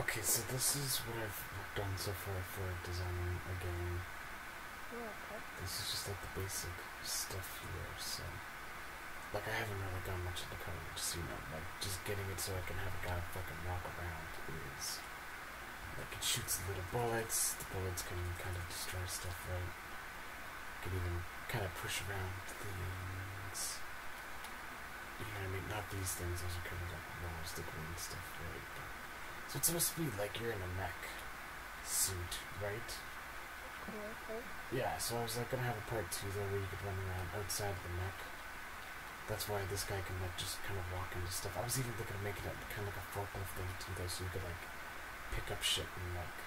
Okay, so this is what I've worked on so far for designing a game. Yeah, okay. This is just like the basic stuff here, so... Like, I haven't really gone much into coding, just, you know, like, just getting it so I can have a guy fucking walk around is... Like, it shoots little bullets, the bullets can kind of destroy stuff, right? Can even kind of push around things. You know what I mean? Not these things, those are kind of like walls, the green stuff, right? But, so it's supposed to be like you're in a mech suit, right? Cool, okay. Yeah, so I was like gonna have a part 2 though where you could run around outside the mech. That's why this guy can like just kind of walk into stuff. I was even thinking of making it kind of like a forklift thing too though, so you could like pick up shit and like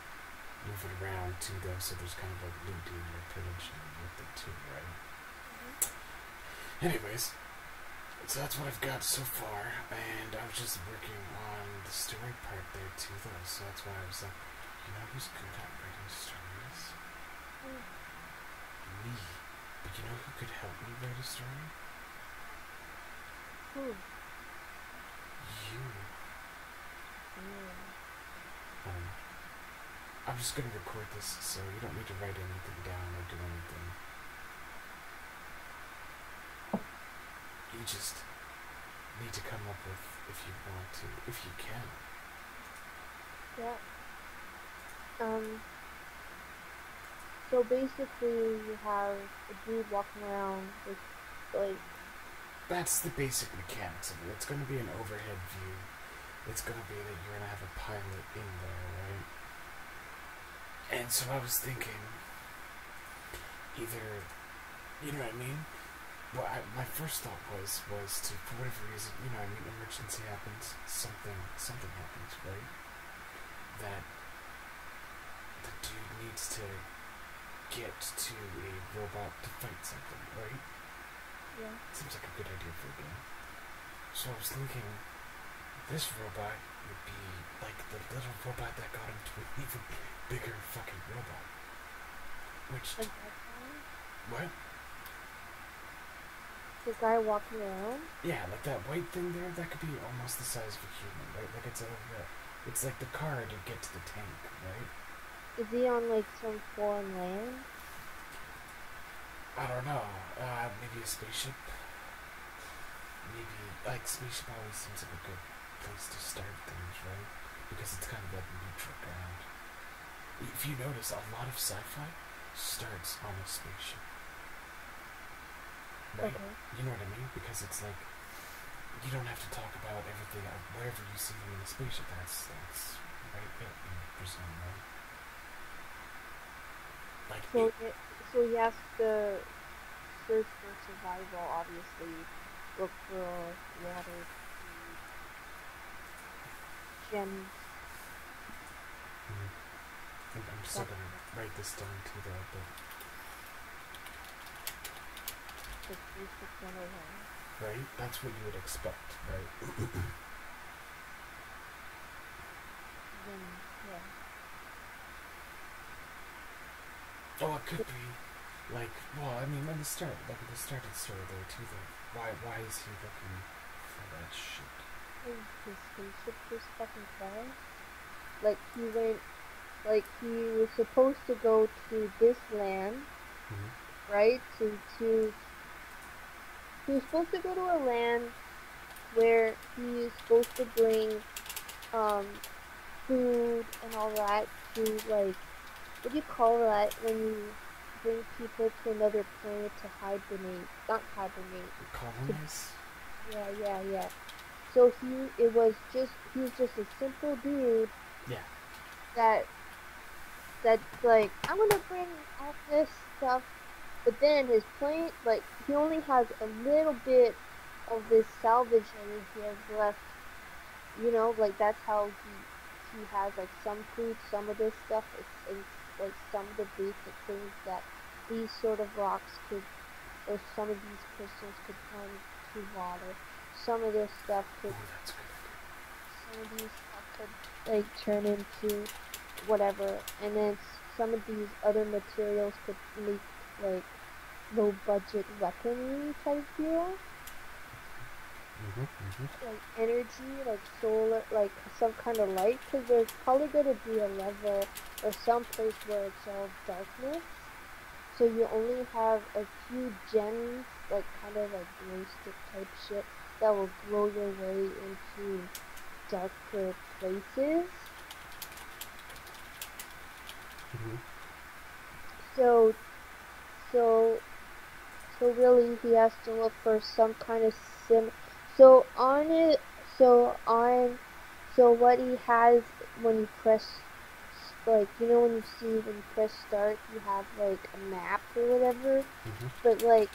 move it around too though, so there's kind of like looting or pillaging with it too, right? Anyways, so that's what I've got so far, and I was just working on the story part there too though, so that's why I was like, you know who's good at writing stories? Me. But you know who could help me write a story? Who? You. I'm just gonna record this, so you don't need to write anything down or do anything. You just need to come up with if you want to, if you can. Yeah. So basically you have a dude walking around with, like... That's the basic mechanics of it. It's gonna be an overhead view. It's gonna be that you're gonna have a pilot in there, right? And so I was thinking, either, you know what I mean? Well, my first thought was to, for whatever reason, you know, I mean, emergency happens, something happens, right? That the dude needs to get to a robot to fight something, right? Yeah. Seems like a good idea for a game. So I was thinking, this robot would be like the little robot that got him to an even bigger fucking robot. Which... Like that guy? What? The guy walking around? Yeah, like that white thing there, that could be almost the size of a human, right? Like it's like the car to get to the tank, right? Is he on like some foreign land? I don't know. Maybe a spaceship? Maybe, like, spaceship always seems like a good place to start things, right? Because it's kind of like neutral ground. If you notice, a lot of sci-fi starts on a spaceship. Right? Okay. You know what I mean? Because it's like, you don't have to talk about everything, wherever you see them in a spaceship, that's right there in Brazil, right? Like, So he has to search for survival, obviously. Look for water, food, gems. I'm still gonna write this down too though, but... The basic 101. Right? That's what you would expect, right? Then, yeah. Oh, it could be, like, well, I mean, at the start of the story there too though, why is he looking for that shit? His spaceship just fucking fell. Like, he was supposed to go to this land, right? He was supposed to go to a land where he is supposed to bring, food and all that to, like, what do you call that when you bring people to another planet to hibernate? Not hibernate. Colonize? Yeah. So he was just a simple dude. Yeah. That's like, I'm gonna bring all this stuff, but then his plane, like, he only has a little bit of this salvage that he has left. You know, like, that's how he has, like, some food, some of this stuff. It's like some of the basic things that these sort of rocks could, or some of these crystals could turn to water. Some of this stuff could, That's good. some of these stuff could, like, turn into whatever, and then some of these other materials could make, like, low budget weaponry type deal. like energy, like solar, like some kind of light, because there's probably gonna be a level or some place where it's all darkness. So you only have a few gems, like kind of like glow stick type shit, that will glow your way into darker places. So, so, so really, he has to look for some kind of sim. So on it, so on, so what he has when you press, like when you see when you press start, you have like a map or whatever. But like,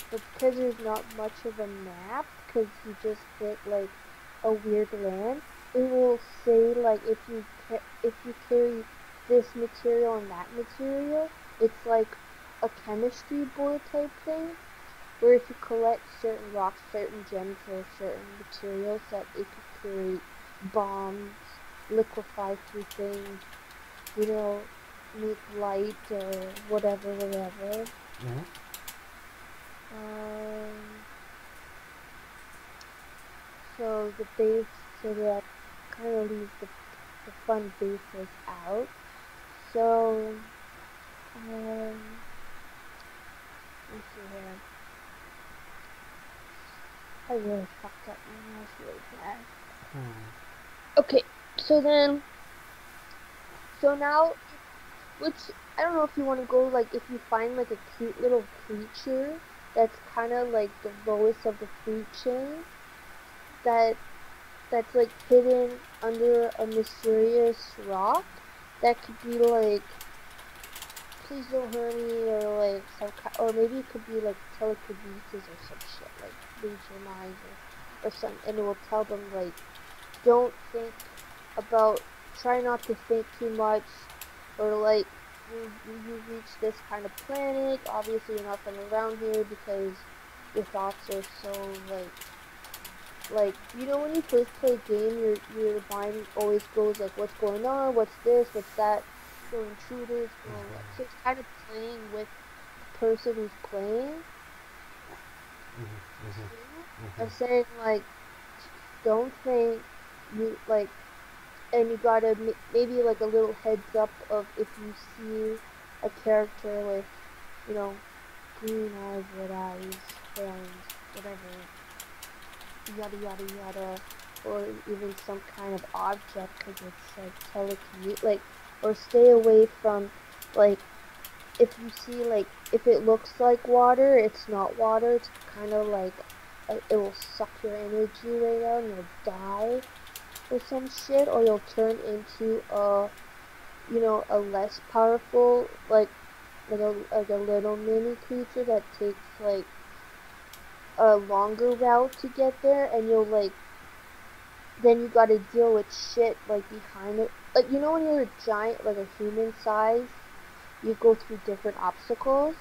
but because there's not much of a map, because you just hit like a weird land, it will say like if you carry this material and that material, it's like a chemistry board type thing, where if you collect certain rocks, certain gems, or certain materials, that it could create bombs, liquefy through things, make light or whatever, whatever. Um, so the base, so that kind of leaves the fun bases out. So, let me see here. I really fucked up my mouse really bad. Okay, so then, so now, which, I don't know if you want to go, like, if you find, like, a cute little creature that's kind of, like, the lowest of the food chain, that that's like hidden under a mysterious rock, that could be like, please don't hurt me, or like or maybe it could be like telekinesis or some shit, like read your mind, or something, and it will tell them like, don't think about, try not to think too much, or like, you reach this kind of planet, obviously you're not from around here because your thoughts are so like when you first play a game, your mind always goes like, what's going on, what's this, what's that, go intruders, go like, so it's kind of playing with the person who's playing. I'm saying like, don't think you like, and you gotta maybe like a little heads up of if you see a character with, you know, green eyes, red eyes, horns, whatever, yada yada yada, or even some kind of object, because it's like telecommute, like, or stay away from, like, if you see, like, if it looks like water, it's not water, it's kind of like, it will suck your energy right out and you'll die or some shit, or you'll turn into a less powerful, like a little mini creature that takes like a longer route to get there, and you'll like, then you gotta deal with shit like behind it. Like, when you're a giant, like a human size, you go through different obstacles.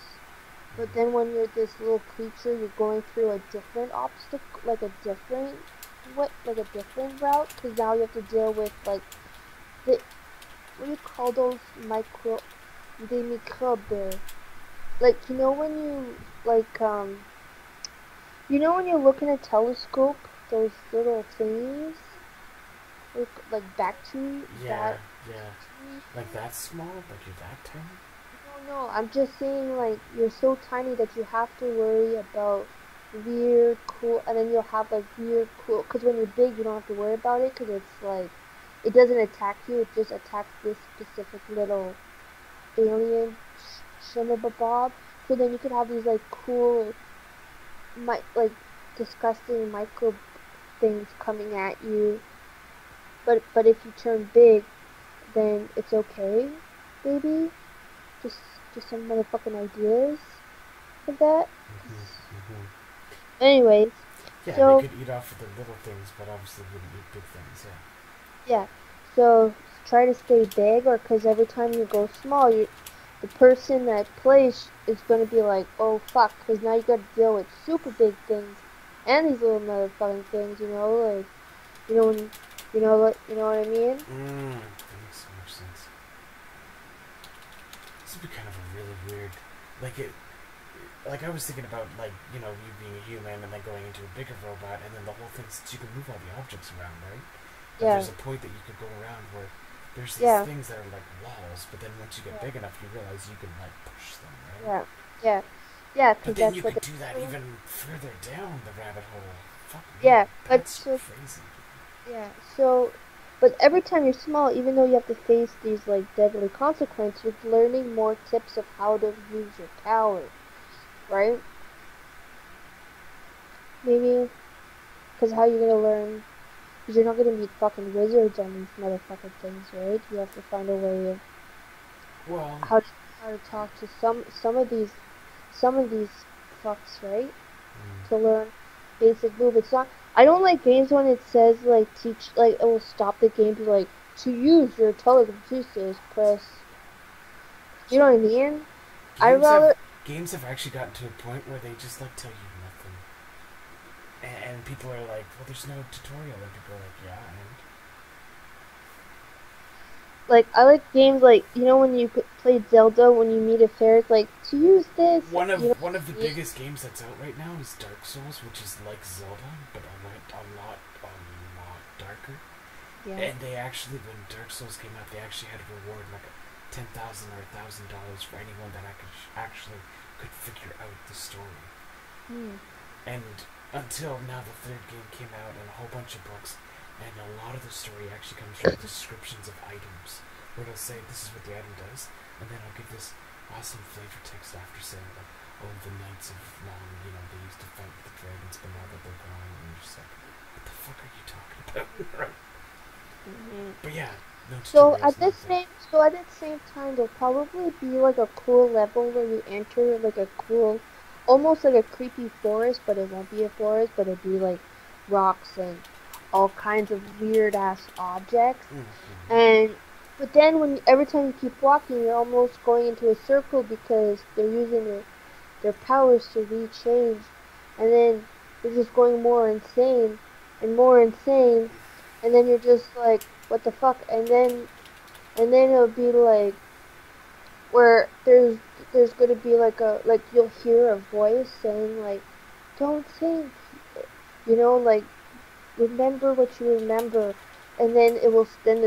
But then when you're this little creature, you're going through a different obstacle, like a different route, because now you have to deal with like what do you call those the microbes? Like, when you like when you look in a telescope, those little thingies, like bacteria, Yeah, yeah. Like that small? Like you're that tiny? No, I'm just saying, like, you're so tiny that you have to worry about weird, cool, and then you'll have, like, weird, cool, because when you're big, you don't have to worry about it, because it's, like, it doesn't attack you, it just attacks this specific little alien shimmababob. So then you could have these, like, cool, like, disgusting micro things coming at you, but if you turn big, then it's okay, maybe? Just just some motherfucking ideas of that. Anyways, Yeah, they so could eat off of the little things, but obviously wouldn't eat big things, yeah. yeah, so try to stay big, or because every time you go small, the person that plays is going to be like, oh fuck, because now you got to deal with super big things and these little motherfucking things, like, when, what I mean? That makes so much sense. This would be kind of a really weird, like like I was thinking about like you know you being a human and then going into a bigger robot, and then the whole thing is you can move all the objects around, right? But Yeah. there's a point that you could go around where there's these Yeah. things that are like walls, but then once you get big enough, you realize you can like push them, right? Yeah. Yeah. Yeah. But Because then you that's like could a do that even further down the rabbit hole. Fuck me, yeah. But that's so crazy. yeah. So, but every time you're small, even though you have to face these like deadly consequences, you're learning more tips of how to use your power, right? Maybe because how you're gonna learn? Because you're not gonna meet fucking wizards on these motherfucking things, right? You have to find a way of Well, how to, how to talk to some of these fucks, right? To learn basic move. It's not. I don't like games when it says like teach like it will stop the game to like to use your telekinesis press. You know what I mean? I games have rather games have actually gotten to a point where they just like tell you nothing, and people are like, well, there's no tutorial, and people are like, yeah, and like I like games like you know when you play Zelda when you meet a fairy it's like to use this you know one what of the I mean? biggest games that's out right now is Dark Souls, which is like Zelda, but a lot darker. Yeah. And they actually, when Dark Souls came out, they actually had a reward like $10,000 or $1,000 for anyone that actually could figure out the story. Hmm. And until now, the third game came out and a whole bunch of books, and a lot of the story actually comes from descriptions of items, where it'll say this is what the item does, and then I'll give this awesome flavor text after saying like, oh, the Knights of Long, you know, they used to fight with the dragons, but now that they're gone, and you're just like, what the fuck are you talking about, right? Hmm. But yeah, no So tutorials, at this nothing. same so at that same time there'll probably be like a cool level where you enter like a cool almost like a creepy forest, but it won't be a forest, but it'll be like rocks and all kinds of weird ass objects. Mm-hmm. And but then when every time you keep walking you're almost going into a circle because they're using their powers to rechange and then you're just going more insane and more insane and then you're just like what the fuck and then it'll be like where there's gonna be like a like you'll hear a voice saying like don't think like remember what you remember and then it will then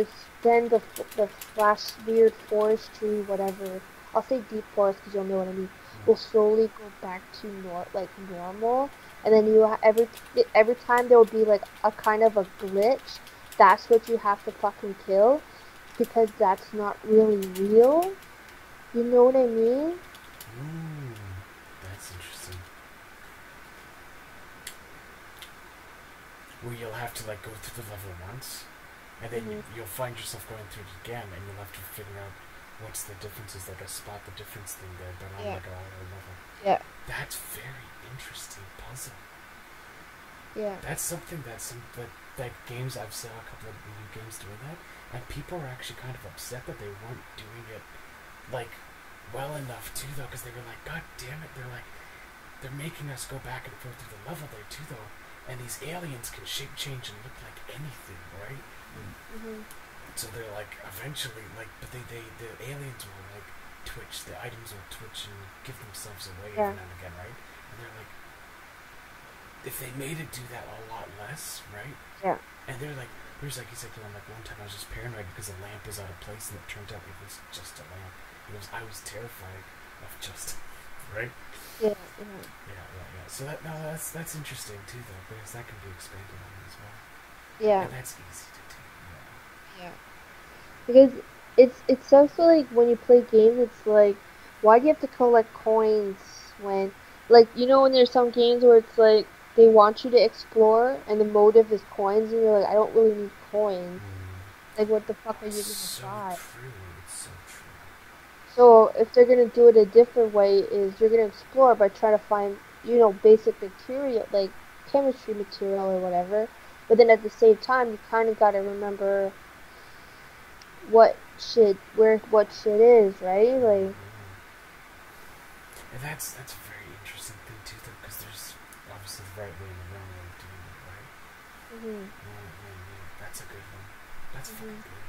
the flash weird forestry whatever I'll say deep forest because you'll know what I mean will slowly go back to normal and then every time there will be like a kind of a glitch that's what you have to fucking kill because that's not really real. You know what I mean? Mm, that's interesting. Where you'll have to like go through the level once, and then Mhm. you'll find yourself going through it again, and you'll have to figure out what's the differences, like a spot the difference thing there, but on Yeah. like a higher level. Yeah. That's very interesting puzzle. Yeah. That's something that games I've seen a couple of new games doing that, and people are actually kind of upset that they weren't doing it like well enough too though, because they were like, God damn it, they're making us go back and forth through the level there too though, and these aliens can shape change and look like anything, right? Mhm. So they're like eventually like, but the aliens will like twitch, the items will twitch and give themselves away Yeah. every now and again, right? And they're like, if they made it do that a lot less, right? Yeah. And they're like, there's like, he's like, like one time I was just paranoid because the lamp was out of place and it turned out it was just a lamp. I was terrified of just, right? Yeah. Yeah. So that no, that's interesting too though, because that can be expanded on as well, Yeah. and that's easy to do. Yeah. Because it's also like when you play games, it's like why do you have to collect coins when like when there's some games where it's like they want you to explore and the motive is coins and you're like I don't really need coins. Like what the fuck are It's you gonna so buy? true. It's so true. So if they're gonna do it a different way, is you're gonna explore by trying to find basic material like chemistry material or whatever. But then at the same time, you kind of gotta remember what shit is, right? Like And that's a very interesting thing too, though, because there's obviously the right way and the wrong way of doing it, right? mhm, Yeah. That's a good one. That's mhm, fucking good.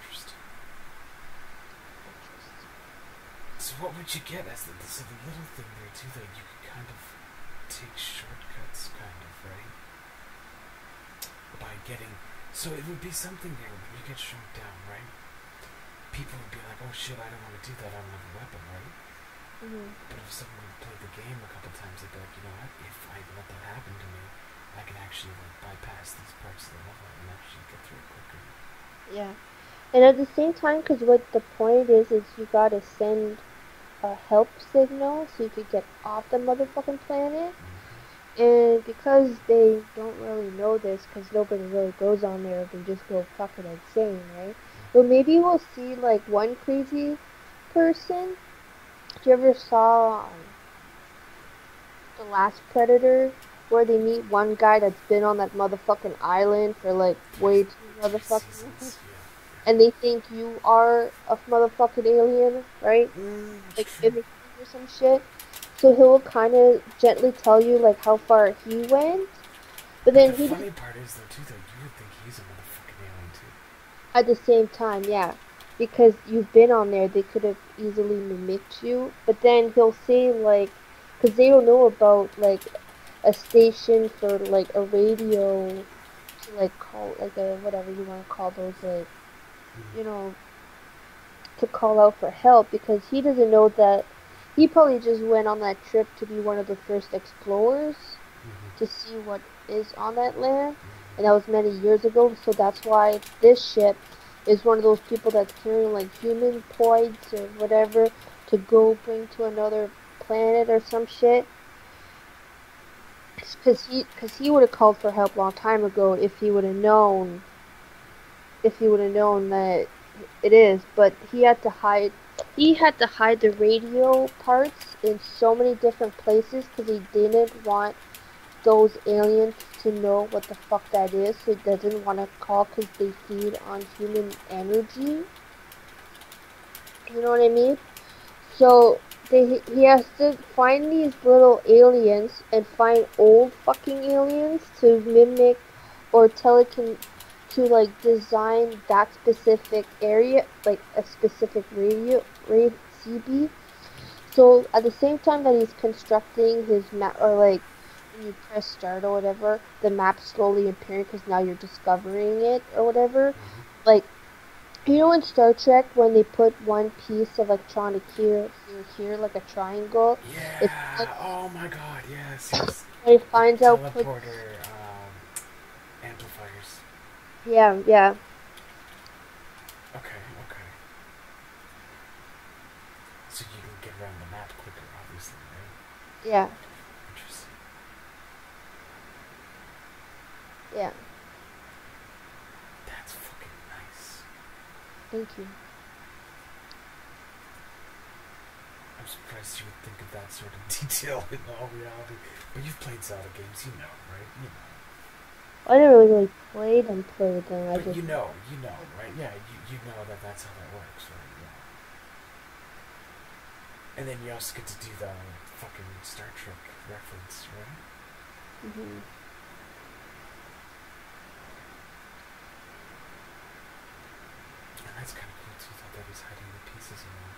Interesting. So what would you get as the little thing there too that you could kind of take shortcuts, kind of, right? By getting, so it would be something there when you get shrunk down, right? People would be like, oh shit, I don't want to do that, I don't have a weapon, right? But if someone would play the game a couple times, they'd be like, you know what, if I let that happen to me, I can actually like bypass these parts of the level and actually get through it quicker. Yeah. And at the same time, because what the point is you gotta send a help signal so you could get off the motherfucking planet. And because they don't really know this, because nobody really goes on there, they just go fucking insane, right? But maybe we'll see like one crazy person. Do you ever saw The Last Predator, where they meet one guy that's been on that motherfucking island for like way too motherfucking long, and they think you are a motherfucking alien, right? Like mimicking or some shit. So he'll kind of gently tell you like how far he went, but then The he funny part is though too that you would think he's a motherfucking alien too. at the same time, yeah, because you've been on there, they could have easily mimicked you. But then he'll say like, because they don't know about like a station for like a radio to like call like a whatever you want to call those like you know to call out for help, because he doesn't know that he probably just went on that trip to be one of the first explorers to see what is on that land, and that was many years ago. So that's why this ship is one of those people that's carrying like human poids or whatever to go bring to another planet or some shit. Because he would have called for help a long time ago if he would have known that it is, but he had to hide the radio parts in so many different places because he didn't want those aliens to know what the fuck that is, so he doesn't want to call because they feed on human energy. You know what I mean? So he has to find these little aliens and find old fucking aliens to mimic or to like design that specific area, like a specific CB. So at the same time that he's constructing his map, or like when you press start or whatever, the map's slowly appearing because now you're discovering it or whatever. Like, you know in Star Trek when they put one piece of electronic here, like a triangle? It's like, Yeah. Oh my god. Yes. Yes. when it The finds out, teleporter amplifiers. yeah, yeah, Okay. Okay. So you can get around the map quicker, obviously, right? yeah, Interesting. yeah. That's fucking nice. Thank you. I'm surprised you would think of that sort of detail in all reality. But you've played Zelda games, you know, right? You know. I never really played them. I But just you know, right? Yeah, you know that that's how that works, right? Yeah. And then you also get to do the fucking Star Trek reference, right? hmm And that's kind of cool too, that he's hiding the pieces in there.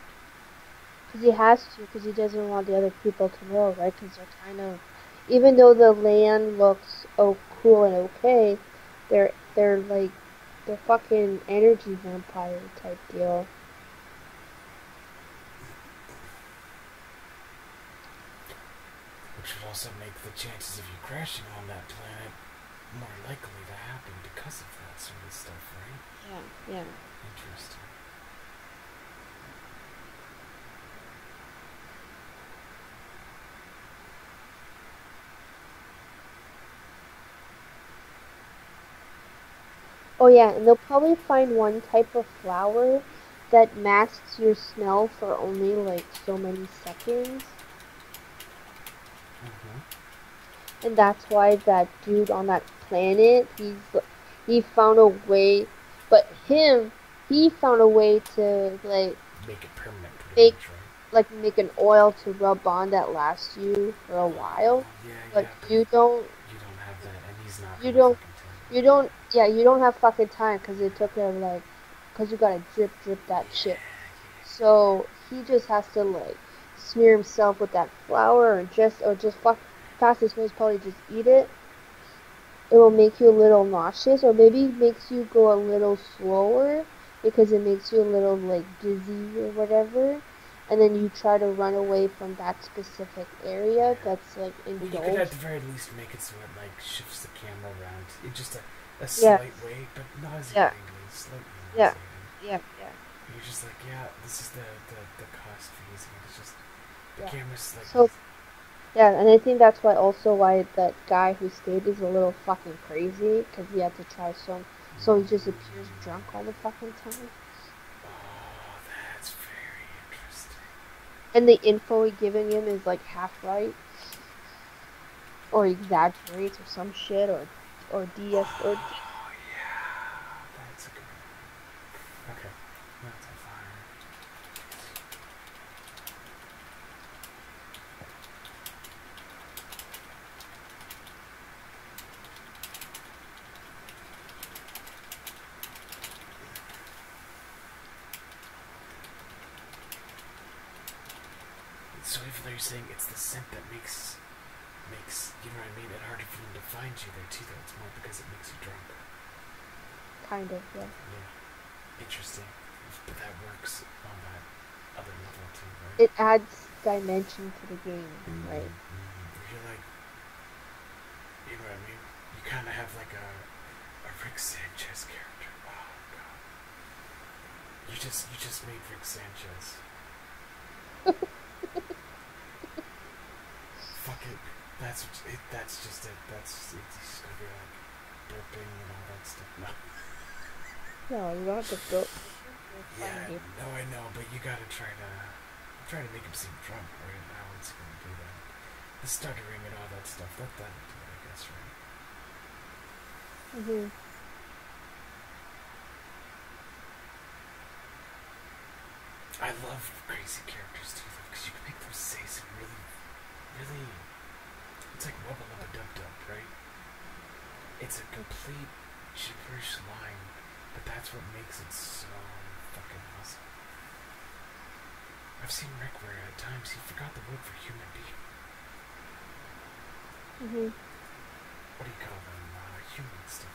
Because he has to, because he doesn't want the other people to know, right? Because they're kind of, even though the land looks cool and okay, they're like they're fucking energy vampire type deal. Which would also make the chances of you crashing on that planet more likely to happen because of that sort of stuff, right? Yeah, yeah. Interesting. Oh yeah, and they'll probably find one type of flower that masks your smell for only like so many seconds. And that's why that dude on that planet, he found a way, but he found a way to like Make it permanent, pretty make much, right? make an oil to rub on that lasts you for a while. Yeah, But yeah, but you don't, you don't have that, and he's not you gonna don't, fucking tell you. you don't, yeah, you don't have fucking time because it took him like, because you gotta drip that shit. So he just has to like smear himself with that flour, or just fastest way is probably just eat it. It will make you a little nauseous, or maybe makes you go a little slower because it makes you a little like dizzy or whatever. And then you try to run away from that specific area Yeah. that's like Well, you could at indulged. the very least make it so it like shifts the camera around in just a Yes. slight way, but Yeah. nauseatingly, slightly Yeah. nauseating. Yeah. Yeah. You're just like, yeah, this is the cost for using it. It's just the Yeah. camera's like, So yeah, and I think that's why that guy who stayed is a little fucking crazy because he had to try so he just appears drunk all the fucking time. oh, that's very interesting. And the info he giving him is like half right or exaggerates or some shit or DS or Oh, yeah, that's a good one. Okay, that's a fire. So even though you're saying it's the scent that makes you know what I mean, it harder for them to find you there too. Though it's more because it makes you drunk. kind of, yeah. Yeah, interesting. But that works on that other level too, right? It adds dimension to the game, right? You're like, you know what I mean? You kind of have like a Rick Sanchez character. Oh god, you just made Rick Sanchez. Fuck it. That's just it. It's just gonna be like burping and all that stuff. No. No, you don't have to go. Yeah, no, I know, but you gotta try to make him seem drunk, right? How it's gonna do that? The stuttering and all that stuff. That'll do it, I guess, right? Mhm. I love crazy characters too, though, because you can make them say some really, really. It's like Wubba Lubba Dub Dub, right? It's a complete gibberish line, but that's what makes it so fucking awesome. I've seen Rick where at times he forgot the word for human being. Mhm. What do you call them? Human stuff.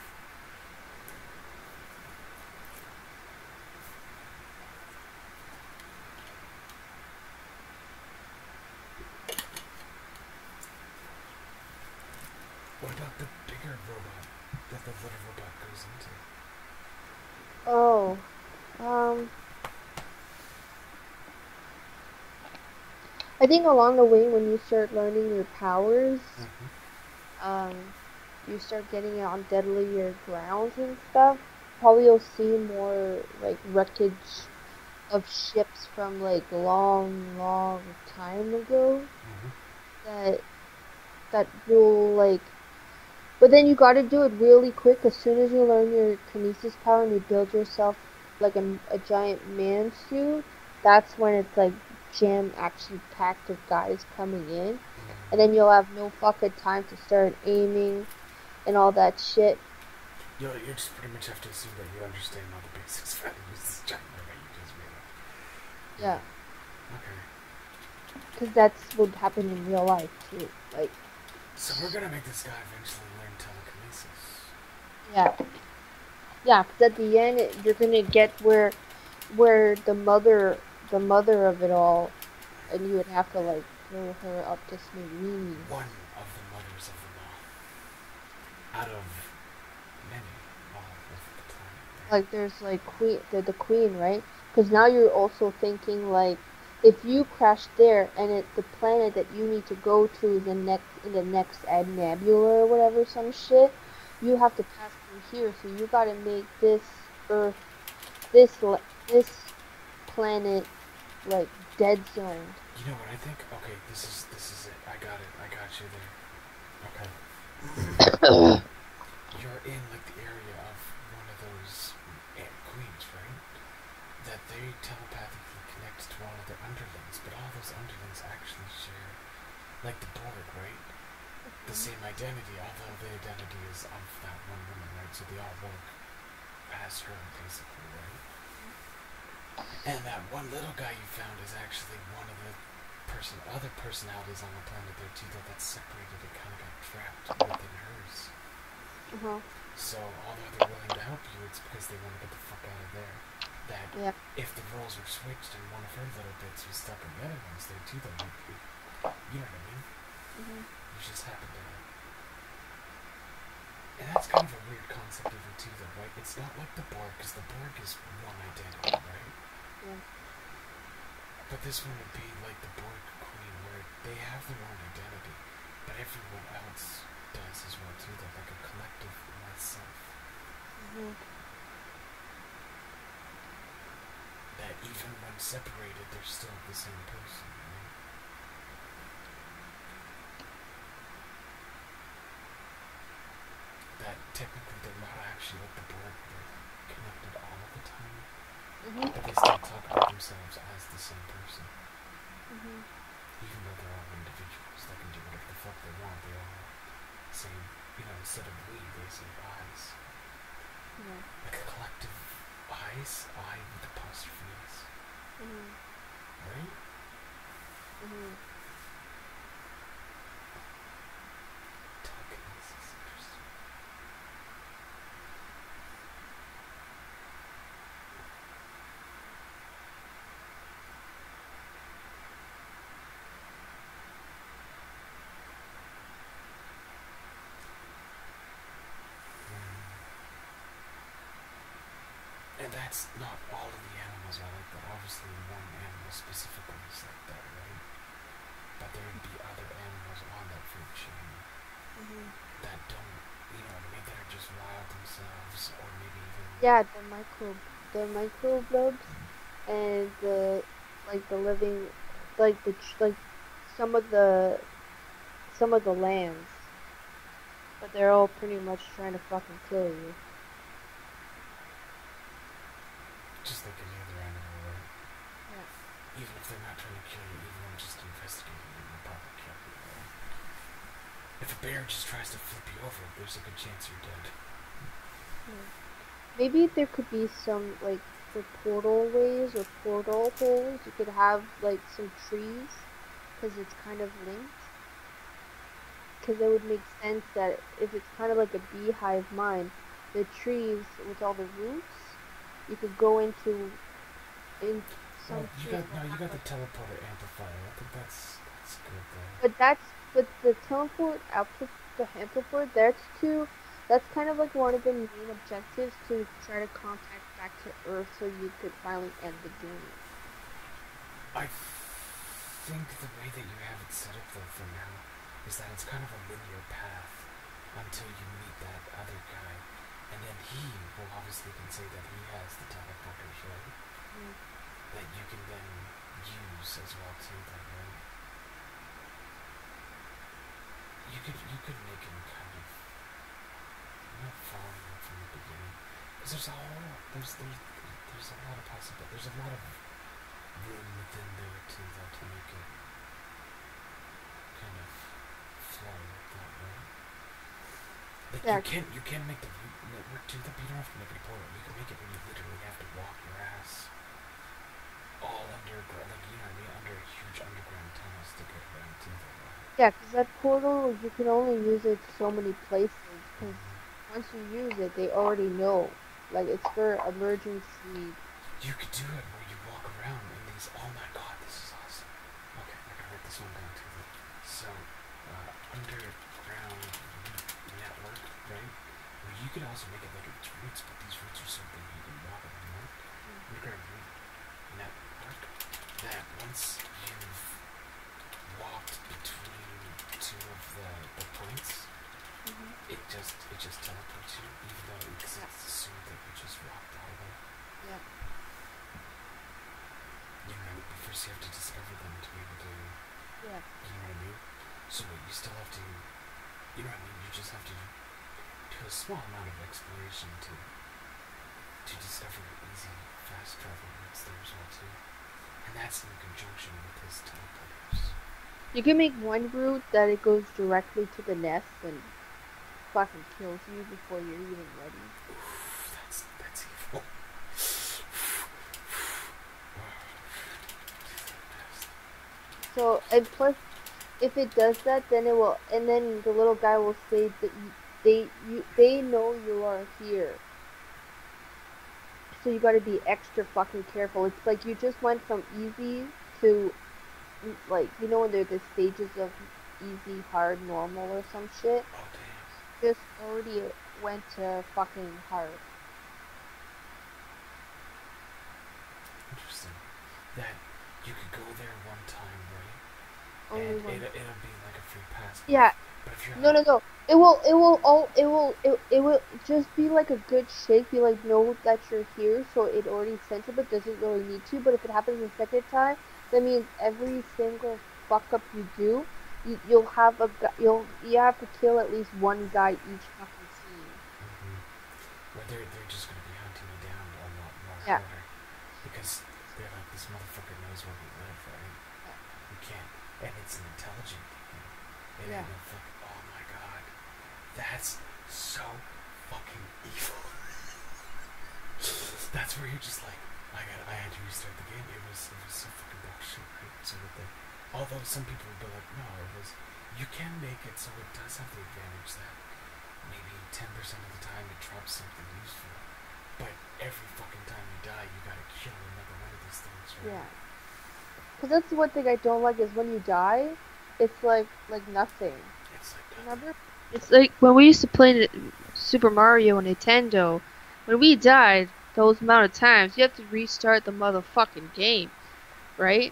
What about the bigger robot that the little robot goes into? Oh, um, I think along the way when you start learning your powers, Mm-hmm. um, you start getting on deadlier grounds and stuff. Probably you'll see more like wreckage of ships from like long, long time ago Mm-hmm. that will like. But then you got to do it really quick. As soon as you learn your kinesis power and you build yourself like a giant man suit, that's when it's like jam actually packed of guys coming in, and then you'll have no fucking time to start aiming and all that shit. You just pretty much have to assume that you understand all the basics of how to use this giant robot you just made up. Yeah, Yeah. Okay. because that's what happened in real life too. Like, So we're gonna make this guy eventually learn telekinesis. yeah, yeah. Because at the end, you're gonna get where the mother of it all, and you would have to like grow her up to smithereens. One of the mothers of them all. Out of many all over the planet, right? Like there's like the queen, right? Because now you're also thinking like if you crash there and the planet that you need to go to is the next nebula or whatever some shit, you have to pass through here. So you got to make this Earth this planet like dead zoned. You know what I think? Okay, this is it. I got it. I got you there. Okay. You're in like the area of one of those queens, right? That they telepathically connect to all of their underlings, but all those underlings actually share, like the Borg, right? The same identity, although the identity is of that one woman, right? So they all work as her, basically, right? And that one little guy you found is actually one of the other personalities on the planet there too, though that's separated. It kind of got trapped within hers. Uh-huh. So although they're willing to help you, it's because they want to get the fuck out of there. That Yeah. if the roles were switched and one of her little bits was stuck in the other ones there too, though, you know what I mean? Mhm. You just happen to. And that's kind of a weird concept of it too, though, right? It's not like the Borg, because the Borg is one identity, right? Yeah. But this one would be like the Borg Queen, where they have their own identity, but everyone else does as well too. They're like a collective myself. Mhm. That even when separated, they're still the same person, right? That technically they're not actually like the Borg, they're connected all of the time, Mhm. but they still talk about themselves as the same person. Mhm. Even though they're all individuals, they can do whatever the fuck they want. They all say, instead of we, they say eyes. Yeah. Like a collective eyes, I with apostrophe S. Mhm. Right? Mhm. Telekinesis, interesting. And that's not all of the animals are like that. Obviously, one animal specifically is like that, right? But there would be other animals on that food chain Mhm. that don't, that are just wild themselves, or maybe even. Yeah, the microbes, and the living, like some of the lands, but they're all pretty much trying to fucking kill you. Just like any other animal, right? Yeah. Even if they're not trying to kill you, even just investigating you, will probably kill you, right? If a bear just tries to flip you over, there's a good chance you're dead. Yeah. Maybe there could be some like for portal ways or portal holes. You could have like some trees because it's kind of linked. Because it would make sense that if it's kind of like a beehive mind, the trees with all the roots, you could go in Well, some trees will you have got like, the teleporter amplifier. I think that's good though. but the the amplifier that's kind of like one of the main objectives to try to contact back to Earth so you could finally end the game. I think the way that you have it set up though for now is that it's kind of a linear path until you meet that other guy, and then he will obviously can say that he has the teleporters, right? Mm. That you can then use as well too, then, right? You could make him kind of not following him from the beginning, because there's a lot of possible, there's a lot of room within there too, though, to make it kind of flow like that, right? Like Yeah, you can make the root network too, but you don't have to make it a portal. You can make it when you literally have to walk your ass all underground, like what I mean, under huge underground tunnels to get around to the yeah, because that portal you can only use it so many places. Because mm-hmm. once you use it, they already know. Like it's for emergency. You could do it where you walk around in these. Oh my god, this is awesome. Okay, I gotta write this one down too. So, underground network, right? Well, you could also make it like it's roots, but these roots are so big you can walk around, right? Underground root network. That once you've walked between two of the points, Mm-hmm. it just teleports you, even though because Yeah, it's assumed that you just walked all the way. yeah, But first you have to discover them to be able to, yeah. you know what I mean? So you still have to, you just have to do a small amount of exploration to discover easy, fast travel routes there as well too. And that's in conjunction with his teleporters. You can make one route that it goes directly to the nest and fucking kills you before you're even ready. Oof, that's evil. So and plus, if it does that, then it will, and then the little guy will say that they know you are here. So you got to be extra fucking careful. It's like you just went from easy to like when there's the stages of easy, hard, normal, or some shit. Oh damn. Just already went to fucking hard. Interesting. That you could go there one time, right? Only And one. it'll be like a free pass. Yeah. But if you're No, like, no, no. It will just be like a good shake. Be like, know that you're here, so it already sent you, but doesn't really need to. But if it happens a second time, that means every single fuck up you do, you'll have you have to kill at least one guy each fucking scene. well, they're just gonna be hunting you down a lot more Yeah. harder because they're like, this motherfucker knows where we live, right? We can't, and it's an intelligent thing. It Yeah. ain't no fucking. Oh my god, that's so fucking evil. That's where you're just like, I had to restart the game. It was so fucking bullshit, right? So that they, although some people would be like, no, it was. You can make it so it does have the advantage that maybe 10% of the time it drops something useful, but every fucking time you die, you gotta kill another one of these things, right? Yeah. Because that's the one thing I don't like is when you die, it's like nothing. It's like nothing. Remember? It's like when we used to play Super Mario on Nintendo. When we died those amount of times, you have to restart the motherfucking game, right?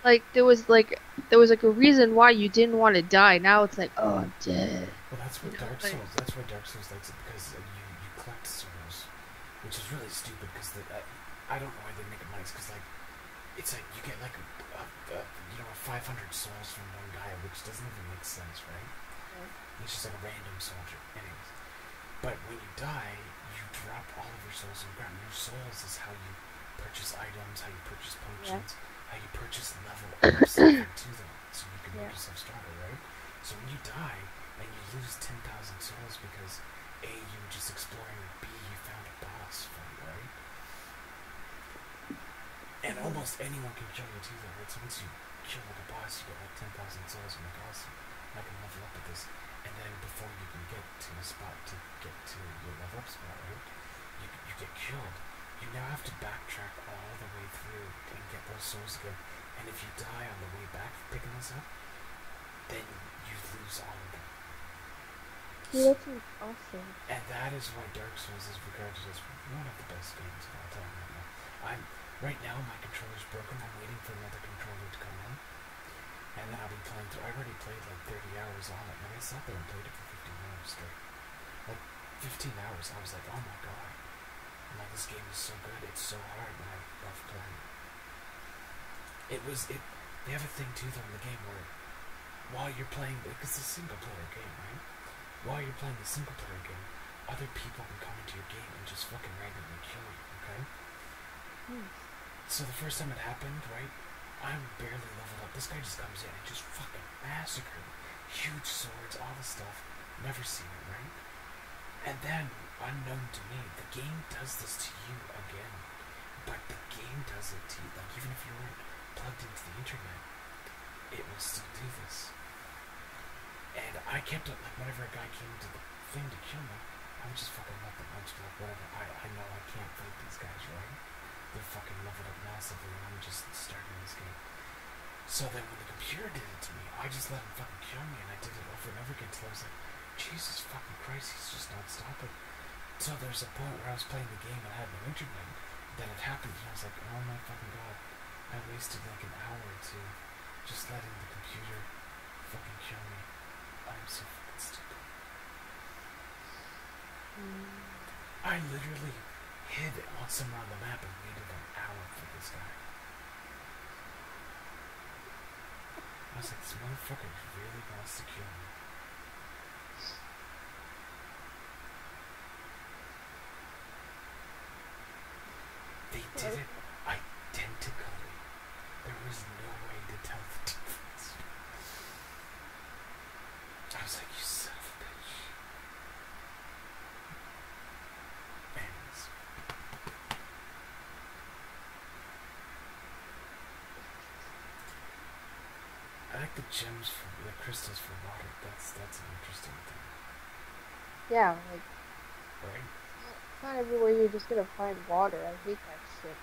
Like there was like a reason why you didn't want to die. Now it's like, oh, I'm dead. Well, that's You what know, Dark like Souls. That's why Dark Souls likes it because you collect souls, which is really stupid because I don't know why they make it nice because like it's like you get like a 500 souls from one guy, which doesn't even make sense, right? He's just like a random soldier, anyways. But when you die, you drop all of your souls on the ground. Your souls is how you purchase items, how you purchase potions, how you purchase level up something to them, so you can make yourself stronger, right? So when you die and you lose 10,000 souls because A, you were just exploring, or B, you found a boss fight, right? And almost anyone can kill you too, though, right? So once you kill like a boss, you get like 10,000 souls, and like, awesome, I can level up with this. And then before you can get to a spot to get to your level up spot, right? You get killed. You now have to backtrack all the way through and get those souls again. And if you die on the way back picking this up, then you lose all of them. yeah, that's awesome. And that is why Dark Souls is regarded as one of the best games of all time right now. Right now my controller's broken. I'm waiting for another controller to come in. And then I'll be playing through. I already played like 30 hours on it. And I sat there and played it for 15 hours straight. Like 15 hours. I was like, oh my god. I'm like, this game is so good. It's so hard, and I love playing it. They have a thing too though in the game where while you're playing, because it's a single player game, right? While you're playing the single player game, other people can come into your game and just fucking randomly kill you, okay? So the first time it happened, right? I'm barely leveled up. This guy just comes in and just fucking massacred. Huge swords, all this stuff. Never seen it, right? And then, unknown to me, the game does this to you again. But the game does it to you. Like, even if you weren't plugged into the internet, it will still do this. And I kept it, like, whenever a guy came to the thing to kill me, I would just fucking let them punch me, like, whatever. I know I can't fight these guys, right? They're fucking leveled up massively, and I'm just starting this game. So then when the computer did it to me, I just let him fucking kill me, and I did it over and over again till I was like, Jesus fucking Christ, he's just not stopping. So there's a point where I was playing the game and I had no internet, that it happened, and I was like, oh my fucking god, I wasted like an hour or two just letting the computer fucking kill me. I'm so fucking stupid. I literally hid on somewhere on the map and waited an hour for this guy. I was like, this motherfucker really wants to kill me. They did it identically. There was no way to tell the difference. I was like, you son of a bitch. Anyways. like the gems for the crystals for water. That's an interesting thing, Yeah, like right? it's not everywhere you're just gonna find water. I hate that shit.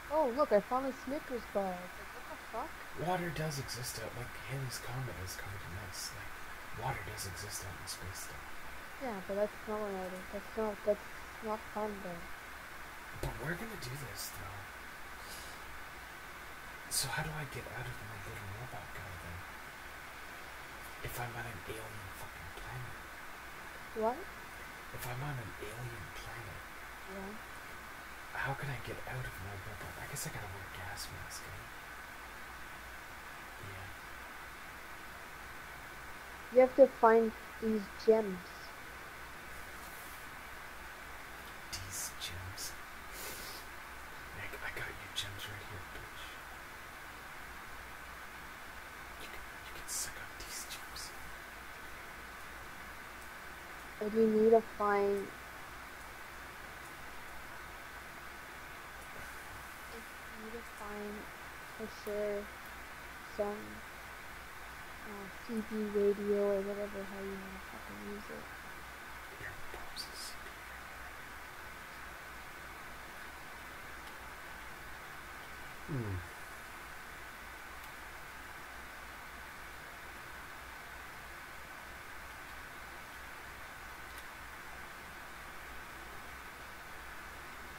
Oh look, I found a Snickers bar. It's like what the fuck? Water does exist out. Like Halley's Comet is covered in ice. Like water does exist out in space, though. Yeah, but that's not what I do. That's not fun though. But we're gonna do this though. So how do I get out of my little robot guy then? If I'm on an alien fucking planet. What? If I'm on an alien planet, Yeah. how can I get out of my robot? I guess I gotta wear a gas mask. Yeah. You have to find these gems. These gems. I got you gems right here, bitch. You can suck up these gems. But you need to find for sure some CB radio or whatever how you want to fucking use it. Your poses.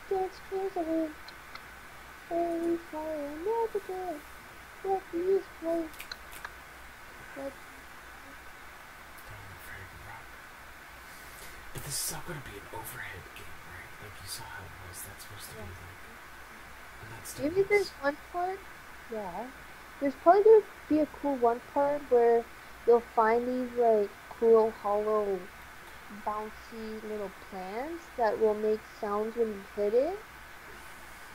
Dance crazy, very fire, never good. What is play? What? But this is all gonna be an overhead game, right? Like you saw how it was. That's supposed to be like. And that's Maybe there's one part. Yeah. There's probably gonna be a cool one part where you'll find these like cool hollow bouncy little plants that will make sounds when you hit it.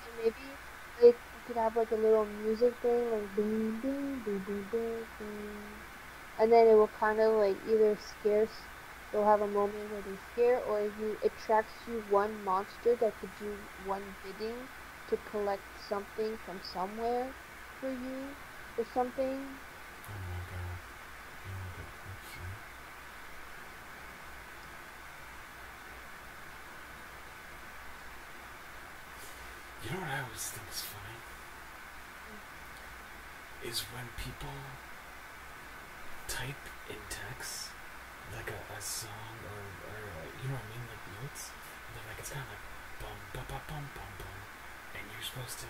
And maybe like you could have like a little music thing like boom boom boom boom boom boom. And then it will kind of like either you'll have a moment where they scare or it tracks you one monster that could do one bidding to collect something from somewhere for you or something. Oh my god. You know what I always think is funny? Is when people type in text like a song or you know what I mean, like notes. And they're like it's kind of like bum bum bum bum bum bum, and you're supposed to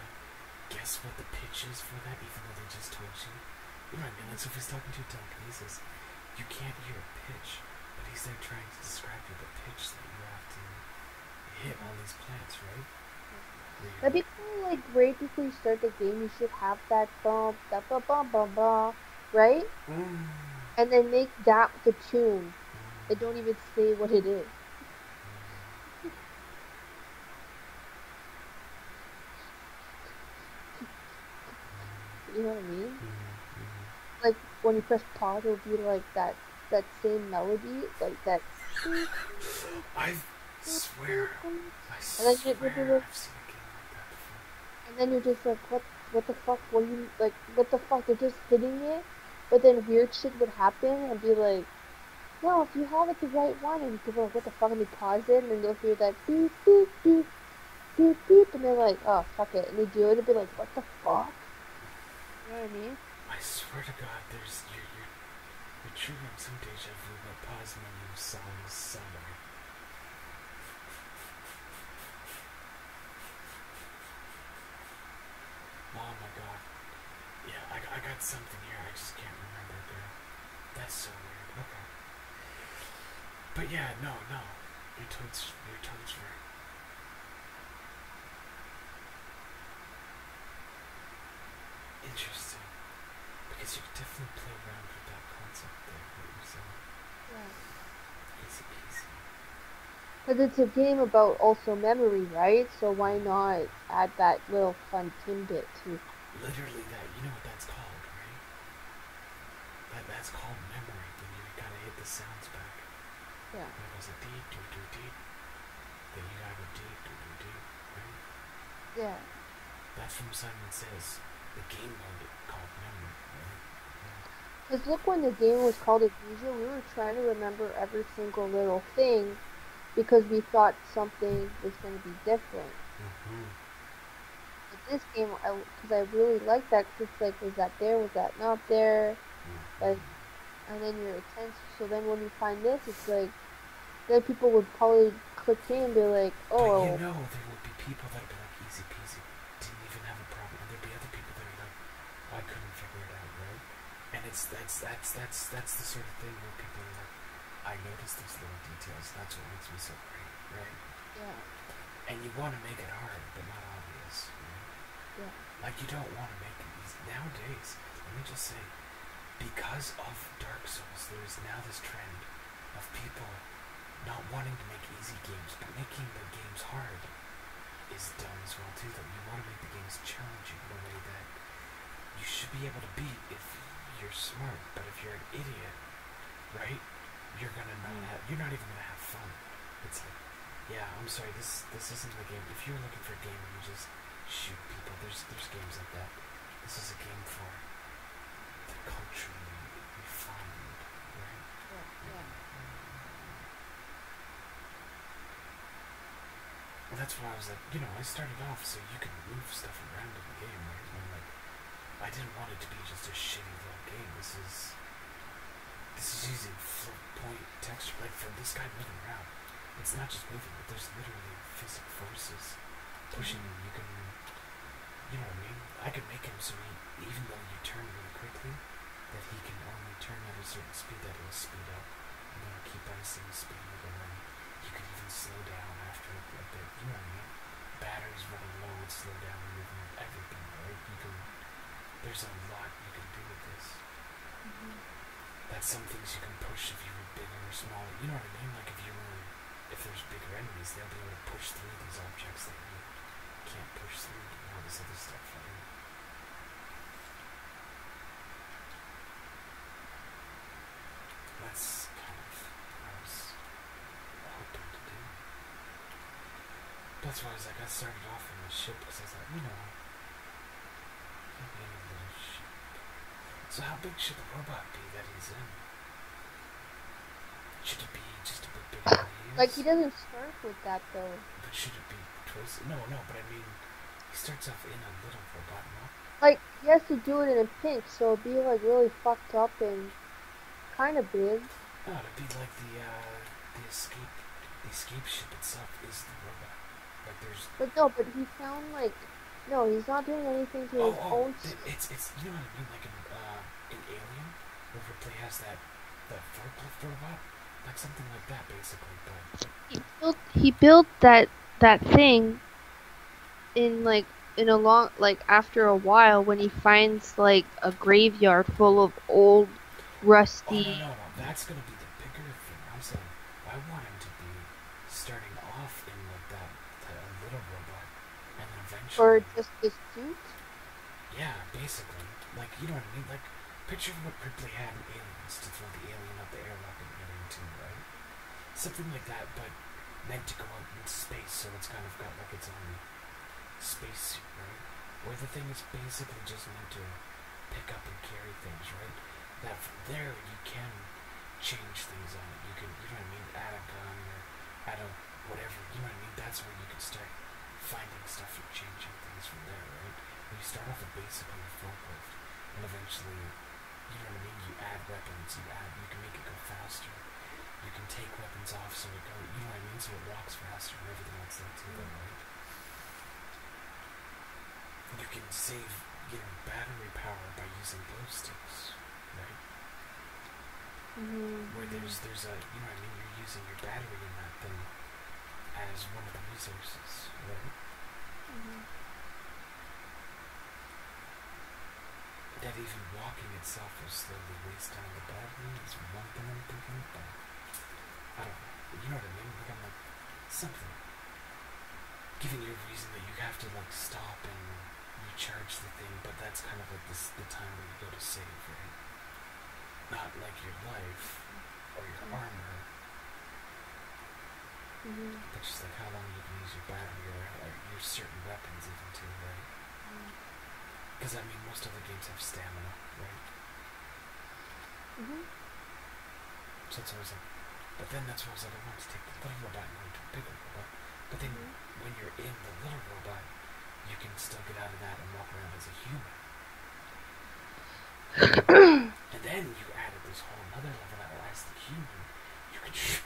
guess what the pitch is for that, even though they just told you. You know what I mean? Like so if he's talking to you telekinesis, you can't hear a pitch, but he's there trying to describe you the pitch that you have to hit all these plants, right? That'd be cool. Like right before you start the game, you should have that bum, that bum bum bum bum, right? And then make that the tune. They don't even say what it is. You know what I mean? Like when you press pause, it'll be like that same melody, like that. I swear And I've then seen a game like that before. and then you're just like, what the fuck? What you like? What the fuck? They're just hitting it, but then weird shit would happen and be like, no, if you have it the right one, and people are like, what the fuck? And they pause it, and then they'll hear that beep beep beep beep beep, and they're like, oh fuck it, and they do it, and be like, what the fuck? You know what I mean? I swear to God, you're triggering some deja vu by pausing when you songs somewhere. Oh my God. Yeah, I got something here. I just can't remember, girl. That's so weird. Okay. But yeah, no. You're totes right. Interesting. Because you could definitely play around with that concept there, what you're saying. Yeah. Easy peasy. But it's a game about also memory, right? So why not add that little fun tidbit too? Literally that. You know what that's called, right? That's called memory. When you gotta hit the sounds back. Yeah. When it goes like dee doo doo dee. Then you gotta go dee doo doo dee. Right? Yeah. That's from Simon Says. The game mode called memory, right? Because look, when the game was called Amnesia, we were trying to remember every single little thing because we thought something was going to be different. Mm-hmm. But this game, because I really like that, because it's like, was that there? Was that not there? Mm-hmm. Like, and then you're tense. So then when you find this, it's like, then people would probably click in and be like, But oh, there will be people that'll be like easy peasy, didn't even have a problem, and there'll be other people that are like, oh, I couldn't figure it out, right? And that's the sort of thing where people are like, I notice these little details. That's what makes me so great, right? yeah, And you want to make it hard, but not obvious. Right? yeah. Like you don't want to make it easy nowadays. Let me just say, because of Dark Souls, there is now this trend of people not wanting to make easy games, but making the games hard is done as well too. That you want to make the games challenging in a way that you should be able to beat if you're smart. But if you're an idiot, right, you're not even gonna have fun. It's like, yeah, I'm sorry, this isn't the game. If you're looking for a game where you just shoot people, there's games like that. This is a game for the culturally refined, right? Yeah, yeah. Well, that's why I was like, I started off so you can move stuff around in the game, right? And like, I didn't want it to be just a shitty little game. This is using float point texture, like for this guy moving around. It's not just moving, but there's literally physical forces pushing him. You can, you know what I mean? I could make him so even though you turn really quickly, that he can only turn at a certain speed that he'll speed up, and then keep at the same speed, and then you could even slow down after a bit. You know what I mean? Batteries running low would slow down and movement, everything, right? There's a lot you can do with this. That's some things you can push if you were bigger or smaller. You know what I mean? Like if there's bigger enemies, they'll be able to push through these objects that you can't push through and all this other stuff. Right? That's kind of what I was hoping to do. That's why I started off in the ship because I thought, he'll be in a little ship. So how big should the robot be that he's in? Should it be just a bit bigger than he Like, he is? doesn't start with that, though. But should it be twice? No, but I mean, he starts off in a little robot, no? Like, he has to do it in pink, so it'll be, like, really fucked up and kind of big. No, it'd be like the escape ship itself is the robot. Like there's But no, but he found, like, no, he's not doing anything to his own. it's you know what I mean, like in Alien, where Ripley has that forklift robot, like something like that basically. But He built that thing in, like, in a long, like, after a while, when he finds, like, a graveyard full of old oh rusty, no, that's gonna be the bigger thing. I'm saying I want him to be starting off in like that little robot, and then or eventually, just his suit. yeah, basically, like you know what I mean, like. Picture what Ripley had in Aliens to throw the alien up the airlock in Alien 2, right? Something like that, but meant to go out into space, so it's kind of got like its own spacesuit, right? Where the thing is basically just meant to pick up and carry things, right? That from there you can change things on it. You can, you know what I mean, add a gun or add a whatever, you know what I mean? That's where you can start finding stuff and changing things from there, right? When you start off with basically a forklift, and eventually, you know what I mean, you add weapons, you can make it go faster. You can take weapons off so it goes, you know what I mean, so it walks faster and everything else like too, though, right? You can save, battery power by using glow sticks, right? Where there's a, you know what I mean, you're using your battery in that thing as one of the resources, right? That even walking itself will slowly waste down the battery is one thing I'm thinking about. I don't know. You know what I mean? Like I'm like something. Giving you a reason that you have to like stop and recharge the thing, but that's kind of like the time where you go to save, right? Not like your life or your armor, but just like how long you can use your battery or your certain weapons even too, right? Because I mean most other games have stamina, right? Mhm. So it's always like, but then that's why I was like, I want to take the little robot and go to a bigger robot. But then Mhm. when you're in the little robot, you can still get out of that and walk around as a human. And then you added this whole another level that as the human, you can shoot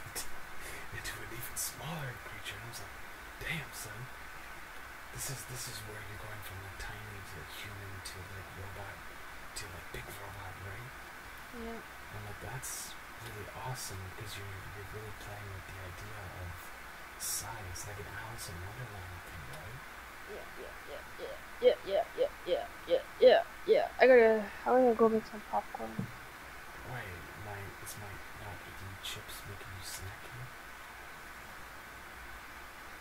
into an even smaller creature. And I was like, damn, son. This is where you're going from like tiny to like human to like robot to like big robot, right? Yeah. And like that's really awesome because you're really playing with the idea of size, like an Alice in Wonderland thing, right? Yeah. I gotta go make some popcorn. Why is my not eating chips making you snacky?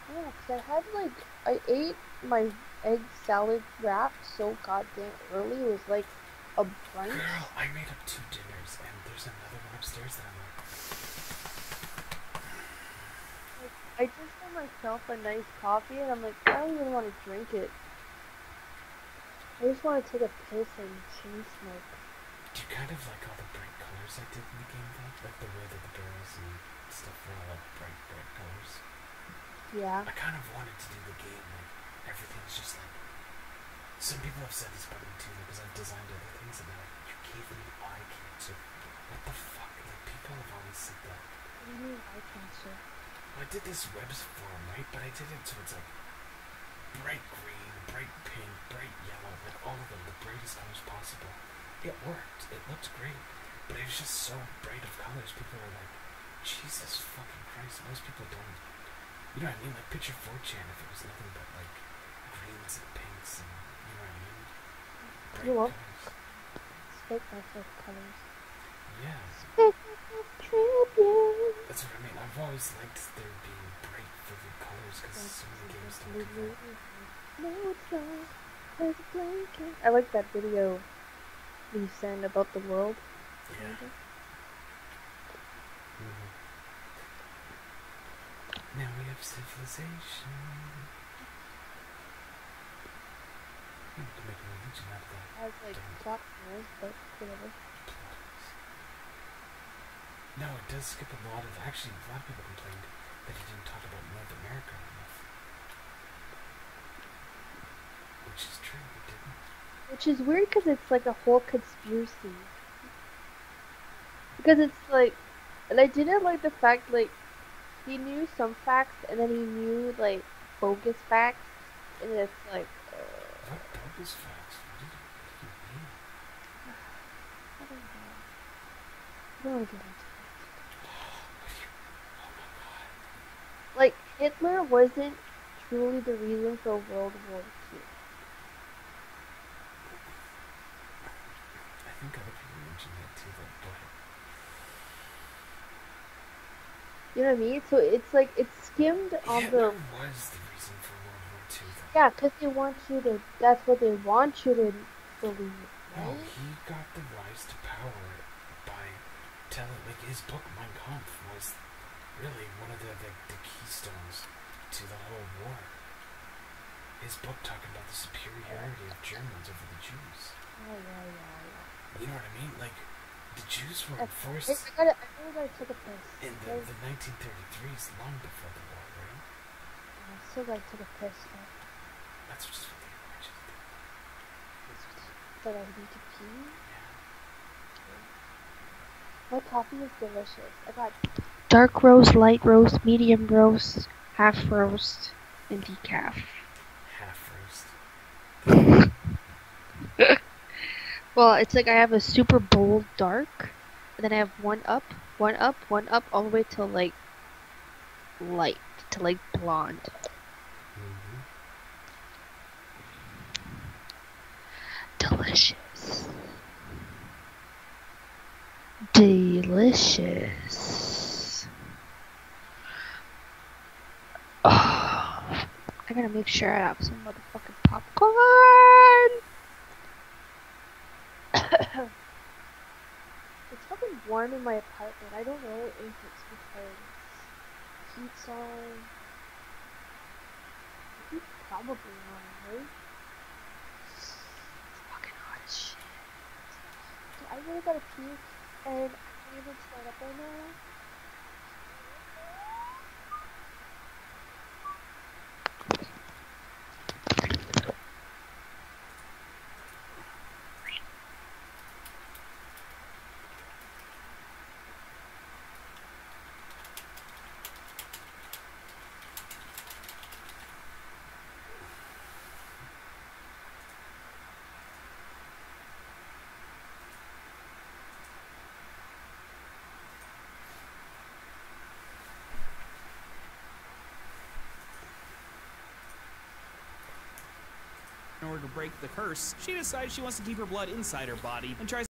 Yeah, 'cause I ate my egg salad wrap so goddamn early. It was like a Girl, brunch. I made up 2 dinners and there's another one upstairs that I'm like, Like, I just got myself a nice coffee, and I'm like, I don't even want to drink it. I just want to take a piss and chain smoke. do you kind of like all the bright colors I did in the game though? Like the way that the barrels and stuff were all like bright colors. Yeah. I kind of wanted to do the game like everything's just like. Some people have said this about me too, because I've designed other things and they're like, you gave me eye cancer. What the fuck? Like people have always said that. What do you mean eye cancer? Well, I did this webs form, right? But I did it so it's like bright green, bright pink, bright yellow, like all of them, the brightest colors possible. It worked. It looked great. But it was just so bright of colors. People are like, Jesus fucking Christ, most people don't. You know what I mean? Like picture 4chan if it was nothing but like greens and pinks and you know what I mean? Bright You up? colors. Spit myself colors. Yeah. Spit myself tribute. That's what I mean. I've always liked there being bright, vivid colors because so many games don't do that. No, it's not. There's a blanket. I like that video you sent about the world. Yeah. Mm-hmm. Now we have civilization. We can make a religion out of that. Has like plot holes, but whatever. No, it does skip a lot of. Actually, a lot of people complained that he didn't talk about North America enough. Which is true, he didn't. Which is weird because it's like a whole conspiracy. Because it's like, and I didn't like the fact like he knew some facts and then he knew like bogus facts, and it's like, What bogus facts? What do you mean? I don't know. I don't want to get into it. Oh my god. Like Hitler wasn't truly the reason for World War II. I think other people mentioned that too, though, but You know what I mean? So it's like it's skimmed on Hitler the. was the reason for World War II, though. Yeah, because they want you to. That's what they want you to believe, No, right? he got the rise to power by telling, like, his book, Mein Kampf, was really one of the keystones to the whole war. His book talking about the superiority of Germans over the Jews. Yeah. You know what I mean? Like, the Jews were I enforced I really gotta take a piss. in the 1933s, long before the war, right? I still gotta take a piss though. That's just what the Americans do. But I need to pee. Yeah. My coffee is delicious. I got dark roast, light roast, medium roast, half roast, and decaf. Half roast. Well, it's like I have a super bold dark, and then I have one up, all the way till like light, to like blonde. Mm-hmm. Delicious. Delicious. Oh, I gotta make sure I have some motherfucking popcorn. It's fucking warm in my apartment. I don't know if it's because heat's on. Heat's probably on, right? It's fucking hot as shit. Dude, I really gotta pee. And can you even start up right now? In order to break the curse, she decides she wants to keep her blood inside her body and tries